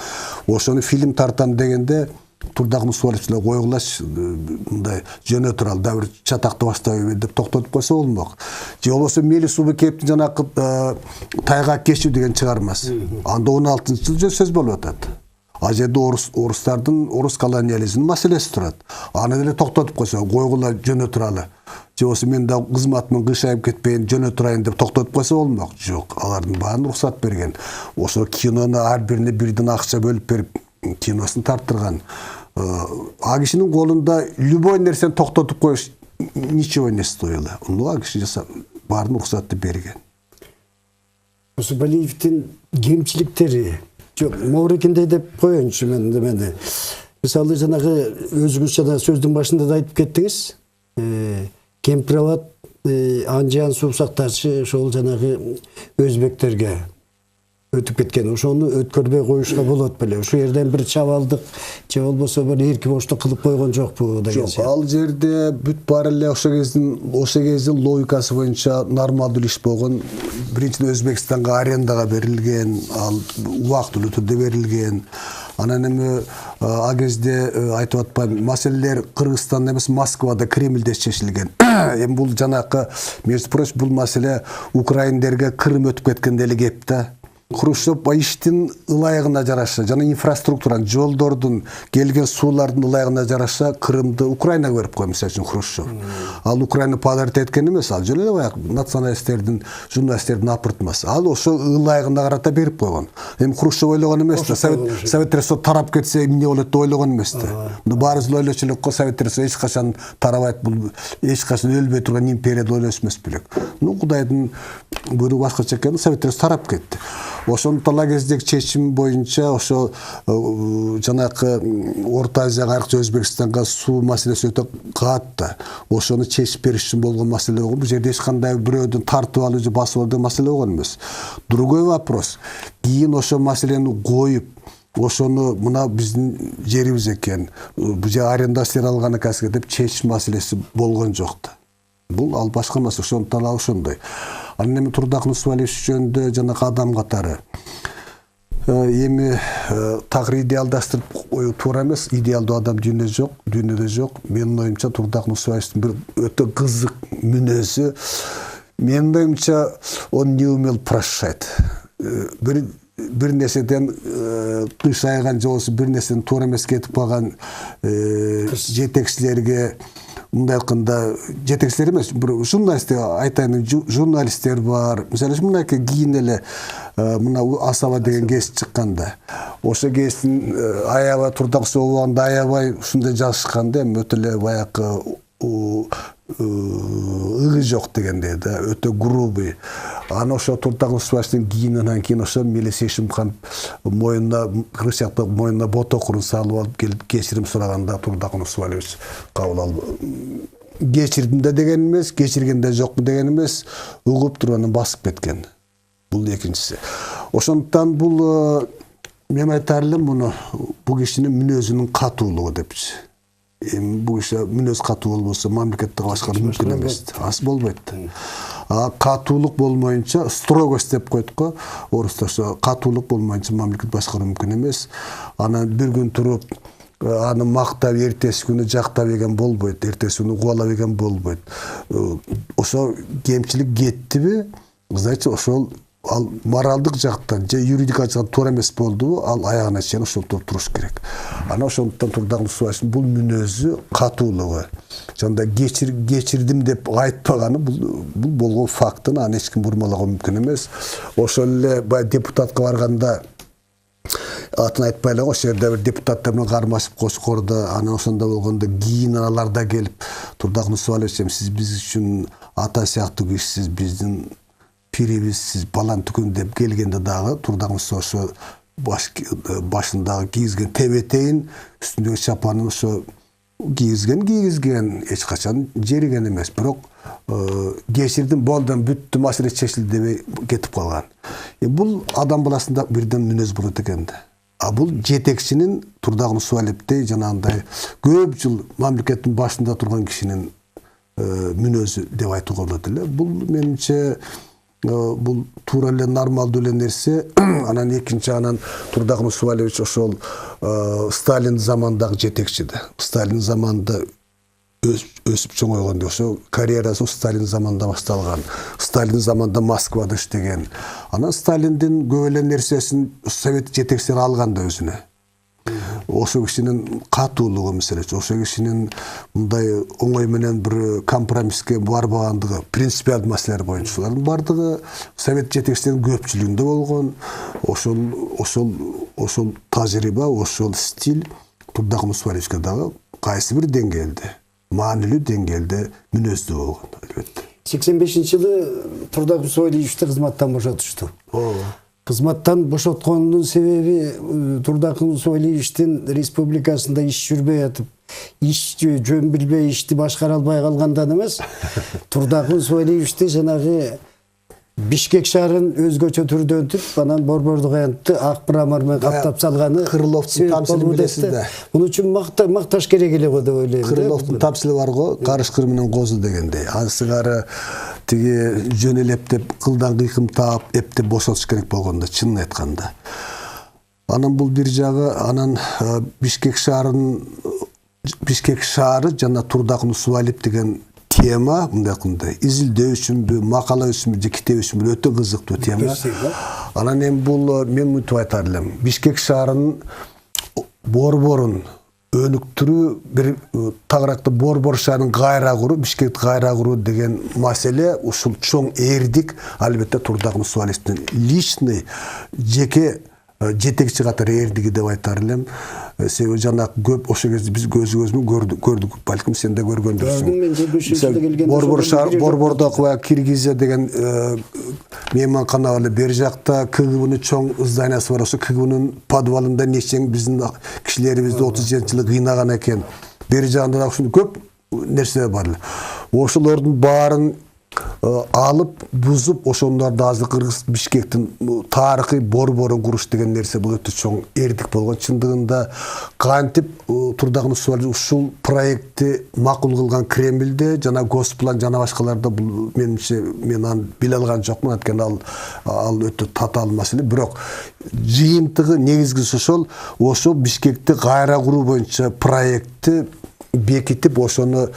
Ошону фильм тартам дегенде Турдагым Субанычтын койгулаш мындай жөнө туралы да бир чатакты баштабай деп токтотуп койсо болмок. Же болбосо Мелис Убыкеевдин жанакы Тайгак кечүү деген чыгармасы. Анда 16-жыл сөз болуп атат. Ал жерде орустардын орус колониализминин маселеси турат. Аны деле токтотуп койсо, койгула жөнө туралы. Же болбосо мен да кызматымын кышайып кетпейин, жөнө турайын деп токтотуп койсо болмок. Жок, алардын баарын уруксат берген. Ошо кинону ар бирине бирден акча бөлүп берип киносын тарттырган. А кишинин колунда любой нерсени токтотуп коюш ничего не стоило. А киши баарын уруксатты берген. Усубалиевдин кемчиликтери жок, моорекендей деп коеюнчу мен. Мисалы жанагы өзүңүз жана сөздүн башында да айтып кеттиңиз. Кемпир абад анжан суу сактачы ошол жанагы өзбектерге өтүп кеткен. Ошону өткөрбөй коюшка болот беле. Ошол жерден бир чабалдык же болбосо бир эрки боштук кылып койгон жокпу деген сияқты. Жок, ал жерде бүт баары эле ошол кездин логикасы боюнча нормалдуу иш болгон. Биринчиден Өзбекстанга арендага берилген, ал убактылуу түрдө берилген. Анан эми ал кезде айтып атпайм, маселелер Кыргызстанда эмес, Москвада, Кремльде чечилген. Эми бул жанакы, между прочим, бул маселе украиндерге Крым өтүп кеткенде эле кеп да. Хрущев иштин ылайыгына жараша, жана инфраструктуранын, жолдордун, келген суулардын ылайыгына жараша Крымды Украинага берип коймуш үчүн Хрущев. Ал Украина подарит эткен эмес, ал жөн эле баягы националисттердин, журналисттердин апыртмасы. Ал ошо ылайыгына карата берип койгон. Эми Хрущев ойлогон эмес да, Советтер Союзу тарап кетсе эмне болот деп ойлогон эмес да. Баарыбыз ойлочу элек го, Советтер Союзу эч качан тарабайт, бул эч качан өлбөй турган империя деп ойлош эмес белек. Кудайдын буйругу башкача экен, Советтер Союзу тарап кетти. Ошону тала кездеги чечим боюнча ошо жанакы Орто Азияга, айрыкча Өзбекстанга суу маселеси өтө катты. Ошону чечип бериш үчүн болгон маселе болгон. Бул жерде эч кандай бирөөдөн тартып алуу же басып алуу маселе болгон эмес. Другой вопрос. Кийин ошо маселени коюп, ошону мына биздин жерибиз экен, бул жер арендасына алган экенсиз деп чечиш маселеси болгон жок да. Бул ал башка маселе, ошону талап ошондой. Анан эми Турдагым Субалиев жөнүндө жанакы адам катары эми такыр идеалдаштырып коюу туура эмес. Идеалдуу адам дүйнөдө жок. Менин оюмча Турдак Нусубаевдин бир өтө кызык мүнөзү. Менин оюмча он не умел прощать. Бир нерседен кыйшайган же болбосо бир нерседен туура эмес кетип калган жетекчилерге, мындай айтканда жетекчилер эмес, бир журналисттер айтайын, журналисттер бар. Мисалы мынакей кийин эле мына Асаба деген кез чыкканда, ошо кездин аябай Турдак Нусубаевда аябай ушундай жазышканда, эми өтө эле баягы ыгы жок дегендей да, өтө грубый. Аны ошо Турдак Нусубаевдин кийинен кийин ошо Мелис Эшимхан моюнуна кырсыякта моюнуна ботокурун салып алып келип кечирим сураганда Турдак Нусубаевич кабыл алып кечирдим да деген эмес, кечирген да жокму деген эмес, угуп туруп анан басып кеткен. Бул экинчиси. Ошондуктан бул мен айтар элем муну бул кишинин мүнөзүнүн катуулугу депчи. Бул киши мүнөз катуу болбосо мамлекетти башкаруу мүмкүн эмес. Аз болбойт. Катуулук болмоюнча строгость деп коет го. Орусча ошо катуулук болмоюнча мамлекет башкаруу мүмкүн эмес. Анан бир күн туруп аны мактап эртеси күнү жактап ийген болбойт, эртеси күнү кубалап ийген болбойт. Ошо кемчилик кеттиби? Значит, ошол ал моралдык жактан же юридикалык жактан туура эмес болдубу, ал аягына чейин ошентип туруш керек. Ана ошондуктан Турдак Нусубаевдин бул мүнөзү катуулугу. Жанда кечирдим деп айтпаганы бул болгон фактын аны эч ким бурмалаган мүмкүн эмес. Ошол эле баягы депутатка барганда атын айтпай эле, ошол жерде бир депутаттар менен кармашып Кочкордо, анан ошондо болгондо кийин алар да келип Турдак Нусубаевич, сиз биз үчүн ата сыяктуу кишисиз, биздин пирибиз, сиз балан түкүн деп келгенде дагы Турдак Нусубаевич башындагы кийизген тебетейин, үстүндөгү чапанын ошо кийизген эч качан жериген эмес. Бирок кечирдим, болдум, бүттү, маселе чечилди дебей кетип калган. Бул адам баласында бирден мүнөз болот экен да. Бул жетекчинин Турдак Нусубаевдей жанагындай көп жыл мамлекеттин башында турган кишинин мүнөзү деп айтууга болот эле. Бул менимче бул туура эле нормалдуу эле нерсе. Анан экинчи анан Турдак Нусубаевич ошол Сталин замандагы жетекчи да. Сталин заманында өсүп чоңойгон, ошо карьерасы Сталин заманында башталган. Сталин заманында Москвада иштеген. Анан Сталиндин көп эле нерсесин совет жетекчилери алган да өзүнө. Ошо кишинин катуулугу мисалы, ошо кишинин мындай оңой менен бир компромисске барбагандыгы, принципиалдуу маселелер боюнча шулардын бардыгы совет жетекчилеринин көпчүлүгүндө болгон. Ошол тажрыйба, ошол стиль Турдак Нусубаевичке дагы кайсы бир деңгээлде, маанилүү деңгээлде мүнөздүү болгон, албетте. 85-жылы Турдак Нусубаевичти кызматтан бошотушту. Кызматтан бошотконунун себеби Турдак Нусубаевичтин республикасында иш жүрбөй атып, иш жөн билбей ишти башкара албай калгандан эмес, Турдак Нусубаевичти жанагы Бишкек шаарын өзгөчө түрдөнтүп, анан борбордук аянтты ак брамар менен каптап салганы Крыловдун тамсилин билесиз да. Муну үчүн макташ керек эле го деп ойлойм. Крыловдун тамсили бар го, карышкыр менен козу дегендей. Ансыгары тиги жөн эле эптеп, кылдан кыйкым таап, эптеп бошотуш керек болгондо, чынын айтканда. Анан бул бир жагы, анан Бишкек шаары жана Турдак Нусубаев деген тема, мындай кандай, изилдөө үчүнбү, макала үчүнбү, же китеп үчүнбү өтө кызыктуу тема. Анан эми бул мен мынтип айтар элем. Бишкек шаарынын борборун өнүктүрүү, бир тагыракта борбор шаарынын кайра куруу, Бишкекти кайра куруу деген маселе ушул чоң эрдик, албетте Турдак Нусубаевдин личный, жеке жетекчи катары эрдиги деп айтар элем. Себеби жана көп ошо кезде биз көзүбүз көрдүк, балким сен да көргөндүрсүң. Борбордо Киргизия деген мейманкана бар, бер жакта КГБнын чоң зданиясы бар, ошо КГБнын подвалында нечең биздин кишилерибизди 37-жылы кыйнаган экен. Бер жагында да ушундай көп нерселер бар. Ошолордун баарын алып бузуп ошондорду азыр Кыргыз Бишкектин тарыхый борборун куруш деген нерсе бул өтө чоң эрдик болгон. Чындыгында кантип Турдаган Усубалиев ушул проектти макул кылган Кремльде жана Госплан жана башкаларда бул менимче мен аны биле алган жокмун, анткени ал өтө татаал маселе. Бирок жыйынтыгы негизгиси ошол Бишкекти кайра куруу боюнча проектти бекитип, ошону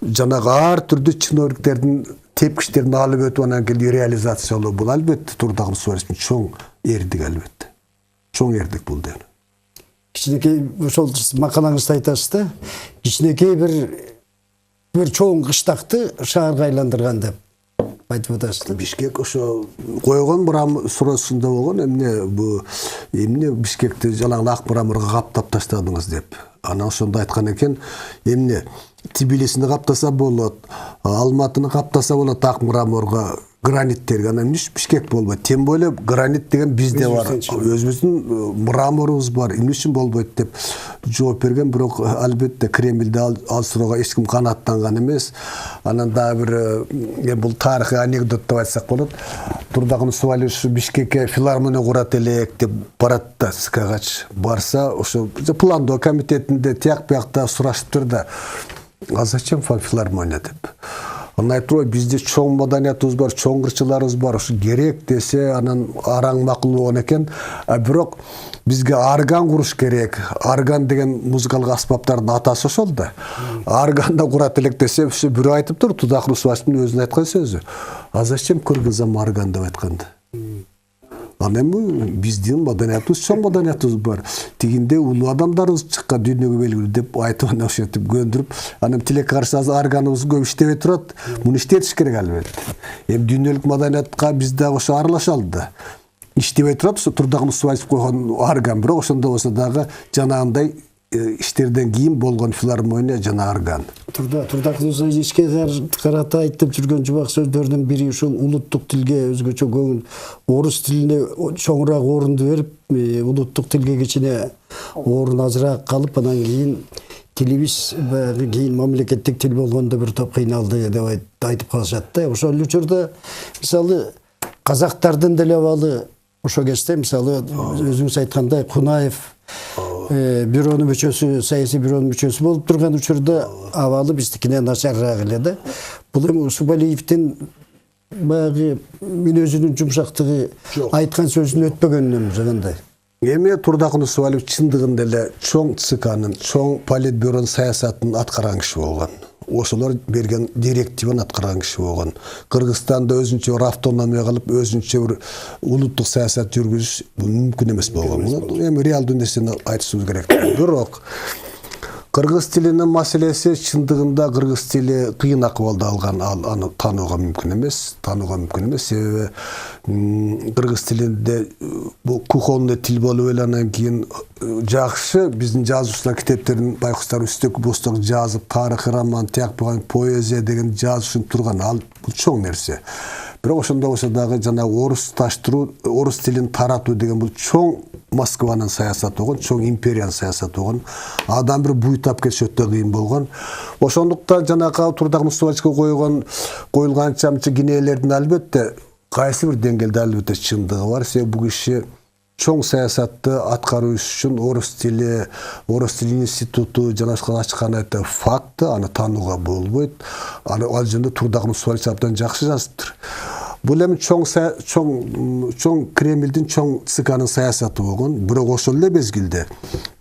жанагы ар түрдүү чиновниктердин тепкичтерин алып өтүп анан кийин реализациялоо. Бул албетте Турдаган Усубалиевдин чоң эрдик, албетте. Чоң эрдик бул деген. Кичинекей ошол макалаңызда айтасыз да, кичинекей бир чоң кыштакты шаарга айландырган деп айтып атасыз. Бишкек ошо койгон мурам суроосунда болгон, эмне Бишкекти жалаң ак мраморго каптап таштадыңыз деп. Анан ошондо айткан экен, эмне Тбилисини каптаса болот, Алматыны каптаса болот ак мраморго, граниттерге, анан эмне Бишкек болбойт? Тем более гранит деген бизде бар, өзүбүздүн мраморубуз бар, эмне үчүн болбойт деп жооп берген. Бирок албетте Кремльде ал суроого эч ким канааттанган эмес. Анан дагы бир бул тарыхый анекдот деп айтсак болот. Турдаган Усубалиев Бишкекке филармония курат элек деп барат да, СКгач барса, ошо пландоо комитетинде тияк биякта сурашыптыр да, а зачем филармония деп. Анан айтып, бизде чоң маданиятыбыз бар, чоң кырчыларыбыз бар, ушу керек десе, анан араң макул болгон экен. Бирок бизге орган куруш керек. Орган деген музыкалык аспаптардын атасы ошол да. Органда курат элек десе, бирөө айтыптыр, Турдаган Усубалиевдин өзүнүн айткан сөзү. А зачем кыргызам орган деп айтканды? Анан биздин маданиятыбыз, чоң маданиятыбыз бар. Тигинде улуу адамдарыбыз чыккан, дүйнөгө белгилүү деп айтып, анан ошентип көндүрүп, анан тилек карасаңыз органыбыз көп иштебей турат. Муну иштетиш керек албетте. Дүйнөлүк маданиятка биз дагы ошо аралашалы да. Иштебей турат, ошо Турдаган Усубалиев койгон орган, бирок ошондо болсо дагы жанагындай иштерден кийин болгон филармония жана орган. Турдаган Усубалиевке карата айтып жүргөн жубак сөздөрдүн бири ушул улуттук тилге өзгөчө көңүл, орус тилине чоңураак орунду берип, улуттук тилге кичине орун азыраак калып, анан кийин тилибиз баягы кийин мамлекеттик тил болгондо бир топ кыйналды деп айтып калышат да. Ошол учурда мисалы казактардын деле абалы ошо кезде мисалы өзүңүз айткандай Кунаев бюронун мүчөсү, саясий бюронун мүчөсү болуп турган учурда абалы биздикинен начарыраак эле да. Бул эми Усубалиевдин баягы мүнөзүнүн жумшактыгы, айткан сөзүнүн өтпөгөнүнөн жагандай. Эми Турдаган Усубалиев чындыгында эле чоң ЦКнын, чоң политбюронун саясатын аткарган киши болгон. Ошолор берген директиваны аткарган киши болгон. Кыргызстанда өзүнчө бир автономия кылып, өзүнчө бир улуттук саясат жүргүзүш мүмкүн эмес болгон. Эми реалдуу нерсени айтышыбыз керек. Бирок кыргыз тилинин маселеси чындыгында кыргыз тили кыйын акыбалда алган, аны таанууга мүмкүн эмес. Себеби кыргыз тилинде бул кухонный тил болуп эле, анан кийин жакшы биздин жазуучулар китептерин байкуштар үстөк босток жазып, тарыхый роман, тияк болгон поэзия деген жазышып турган, ал бул чоң нерсе. Бирок ошондо болсо дагы жана орус таштыруу, орус тилин таратуу деген бул чоң Москванын саясаты болгон, чоң империянын саясаты болгон. Адам бир буйтап кетиш өтө кыйын болгон. Ошондуктан жанагы Турдаган Усубалиевке коюлганча кинелердин албетте кайсы бир деңгээлде албетте чындыгы бар. Себеби бул киши чоң саясатты аткаруу үчүн орус тили институту жана башка ачкан айта факты, аны таанууга болбойт. Ал жөнүндө Турдаган Усубалиев абдан жакшы жазыптыр. Бул эми чоң Кремльдин чоң ЦКнын саясаты болгон. Бирок ошол эле мезгилде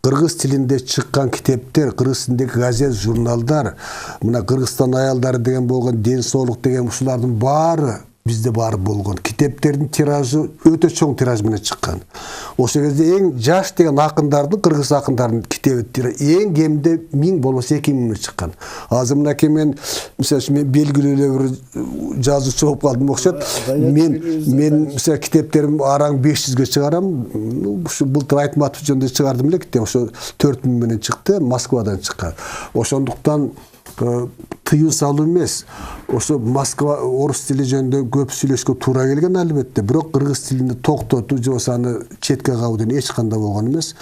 кыргыз тилинде чыккан китептер, кыргыз тилиндеги газет, журналдар, мына Кыргызстан аялдары деген болгон, ден соолук деген ушулардын баары бизде бар болгон. Китептердин тиражы өтө чоң тираж менен чыккан. Ошол кезде эң жаш деген акындардын, кыргыз акындардын китеби эң кемде 1000 болбосо 2000 менен чыккан. Азыр мынакей мен мен белгилүү эле бир жазуучу болуп калдым окшойт. Мен китептерим араң 500ге чыгарам. Ушу былтыр Айтматов жөнүндө чыгардым эле китеп. Ошо 4000 менен чыкты, Москвадан чыккан. Ошондуктан тыюу салуу эмес. Ошо Москва орус тили жөнүндө көп сүйлөшкө туура келген албетте. Бирок кыргыз тилинде токтотуу же болсо аны четке кагуудун эч кандай болгон эмес.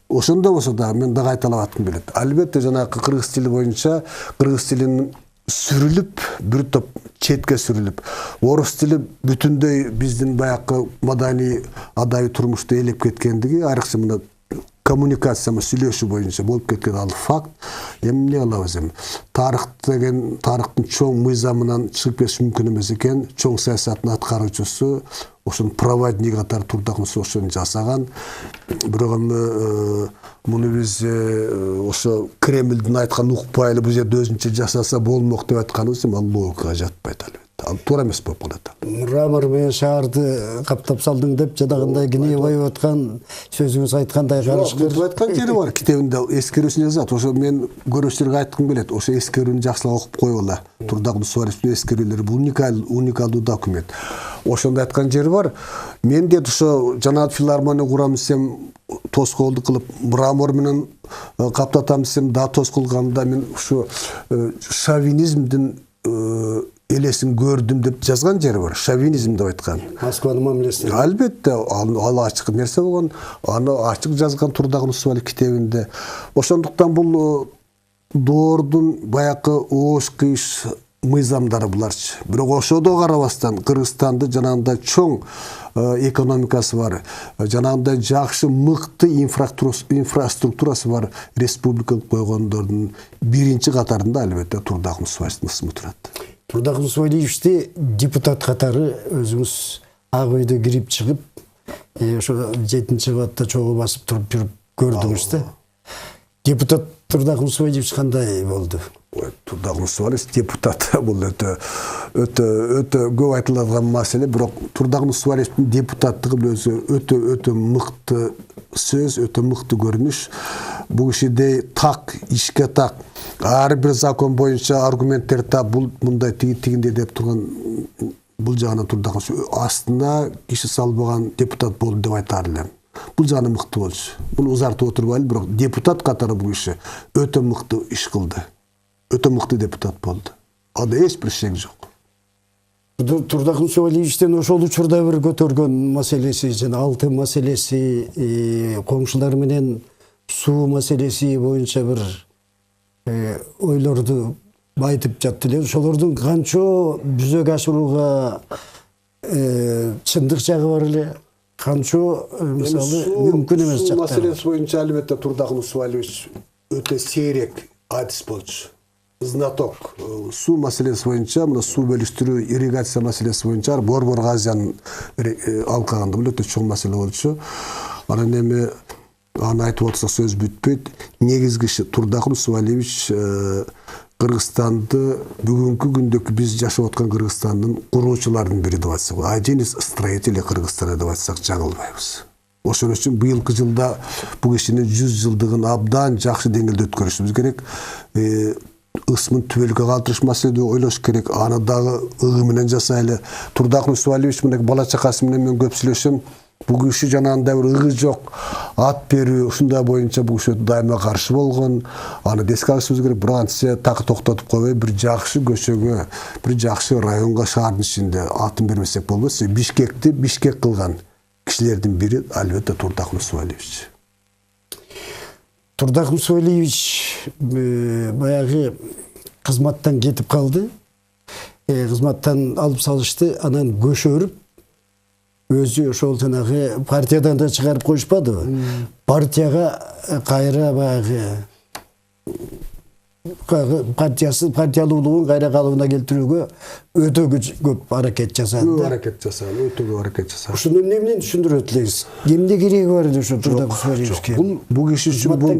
Ошондо болсо да мен дагы айта алатым келет. Албетте жанагы кыргыз тили боюнча кыргыз тилинин сүрүлүп, бир топ четке сүрүлүп, орус тили бүтүндөй биздин баякы маданий адабий турмушта элеп кеткендиги айрыкча мына коммуникация, сүйлөшүү боюнча болуп кеткен ал факт. Эми эмне кылабыз эми? Тарых деген тарыхтын чоң мыйзамынан чыгып кетиш мүмкүн эмес экен. Чоң саясаттын аткаруучусу, ошонун проводник катары Турдак ошону жасаган. Бирок эми муну биз ошо Кремлдин айткан укпай эле бул жерде өзүнчө жасаса болмок деп айтканыбыз эми ал логикага жатпайт албетте. Ал туура эмес болуп калат. Мрамор менен шаарды каптап салдың деп жадагандай гневайып аткан сөзүңүз айткандай карышкыр. Бул айткан жери бар. Китебинде эскерүүсүн жазат. Ошо мен көрүүчүлөргө айткым келет. Ошо эскерүүнү жакшылап окуп койгула. Турдак Мусабаевдин эскерүүлөрү бул уникалдуу документ. Ошондо айткан жери бар. Мен дет ошо жана филармония курам десем тоскоолдук кылып, мрамор менен каптатам десем да тоскоолганда мен ушу шовинизмдин элесин көрдүм деп жазган жери бар. Шовинизм деп айткан. Москванын мамилесинде. Албетте, ал ачык нерсе болгон. Аны ачык жазган Турдак Мусабаев китебинде. Ошондуктан бул доордун баякы оош кыйыш мыйзамдары буларчы. Бирок ошодо карабастан Кыргызстанды жанагындай чоң экономикасы бар, жанагындай жакшы мыкты инфраструктурасы бар республикалык койгондордун биринчи катарында албетте Турдак Мусабаевдин ысымы турат. Турдак Мусабаевди депутат катары өзүңүз Ак үйдө кирип чыгып, ошо 7-кабатта чогуу басып туруп жүрүп көрдүңүз да. Депутат Турдак Мусабаев кандай болду? Турдак Мусабаев депутат бул өтө көп айтылган маселе, бирок Турдак Мусабаевдин депутаттыгы өтө мыкты сөз, өтө мыкты көрүнүш. Бул кишидей так, ишке так, ар бир закон боюнча аргументтер тап, бул мындай тигиндей деп турган бул жагынан Турдак астына киши салбаган депутат болду деп айтар элем. Бул жагы мыкты болчу. Буну узартып отурбайлы, бирок депутат катары бул киши өтө мыкты иш кылды. Өтө мыкты депутат болду. Ада эч бир шек жок. Турдак Мусабаевдин ошол учурда бир көтөргөн маселеси, жана алтын маселеси, коңшулар менен суу маселеси боюнча бир ойлорду айтып жатты эле. Ошолордун канчо жүзөгө ашырууга чындык жагы бар эле, канчо мисалы мүмкүн эмес жактары. Маселеси боюнча албетте Турдак Мусабаевич өтө сейрек адис болчу. Знаток. Суу маселеси боюнча, мына суу бөлүштүрүү, ирригация маселеси боюнча Борбор Газиянын алкагында бул өтө чоң маселе болчу. Анан эми аны айтып отурсак сөз бүтпөйт. Негизгиси Турдак Мусабаевич Кыргызстанды бүгүнкү күндөгү биз жашап аткан Кыргызстандын куруучуларынын бири деп айтсак, один из строителей Кыргызстана деп айтсак жаңылбайбыз. Ошон үчүн быйылкы жылда бул кишинин 100 жылдыгын абдан жакшы деңгээлде өткөрүшүбүз керек. Ысмын түбөлгө калтырыш маселеде ойлош керек. Аны дагы ыгы менен жасайлы. Турдак Мусабаевич мына бала чакасы менен мен көп сүйлөшөм. Бул киши жанагындай бир ыгы жок. Ат берүү ушундай боюнча бул киши дайыма каршы болгон. Аны эске алышыбыз керек. Бирок антсе так токтотуп койбой, бир жакшы көчөгө, бир жакшы районго, шаардын ичинде атын бермесек болбойт. Бишкекти Бишкек кылган кишилердин бири албетте Турдак Мусабаевич. Турдак Мусабаевич баягы кызматтан кетип калды. Кызматтан алып салышты, анан көшөрүп өзү ошол жанагы партиядан да чыгарып коюшпадыбы? Партияга кайра баягы партиялуулугун кайра калыбына келтирүүгө өтө көп аракет жасады. Өтө көп аракет жасады. Ушуну эмне түшүндүрөт элеңиз? Эмне кереги бар эле ошо Турдак Мусабаевичке? Бул киши үчүн бул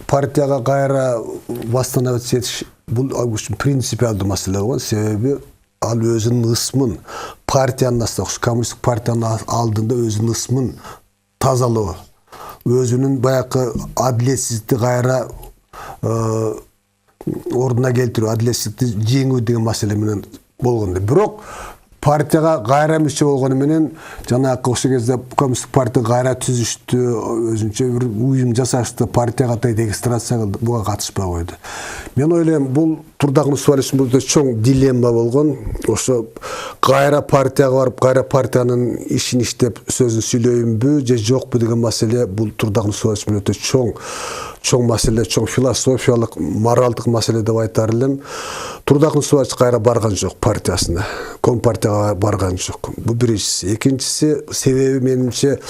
партияга кайра восстановить этиш бул принципиалдуу маселе болгон. Себеби ал өзүнүн ысмын партиянын коммунисттик партиянын алдында өзүнүн ысмын тазалоо, өзүнүн баякы адилетсиздикти кайра ордуна келтирүү, адилетсиздикти жеңүү деген маселе менен болгон. Бирок партияга кайра мүчө болгону менен жанагы ошол кезде коммунисттик партия кайра түзүштү, өзүнчө бир уюм жасашты, партияга регистрация кылды, буга катышпай койду. Мен ойлойм, бул Турдак Мусабаевич бул чоң дилемма болгон. Ошо кайра партияга барып, кайра партиянын ишин иштеп сөзүн сүйлөйүнбү же жокпу деген маселе бул Турдак Мусубаевич менен өтө чоң маселе, чоң философиялык, моралдык маселе деп айтар элем. Турдак Мусубаевич кайра барган жок партиясына, Компартияга барган жок. Бул биринчиси. Экинчиси, себеби менимче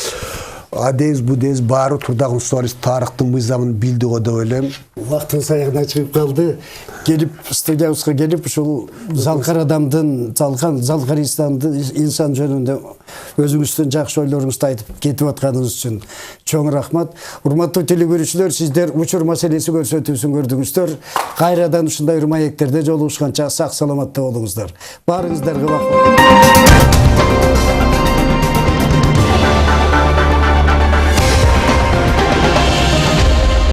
адез будез баары Турдак Мусубаевич тарыхтын мыйзамын билди го деп ойлойм. Вактын саягына чыгып калды. Келип студиябызга келип ушул залкар адамдын, залкар инсан жөнүндө өзүңүздүн жакшы ойлоруңузду айтып кетип атканыңыз үчүн чоң рахмат. Урматтуу телекөрүүчүлөр, сиздер учур маселеси көрсөтүүсүн көрдүңүздөр. Кайрадан ушундай маектерде жолугушканча сак саламатта болуңуздар. Баарыңыздарга рахмат.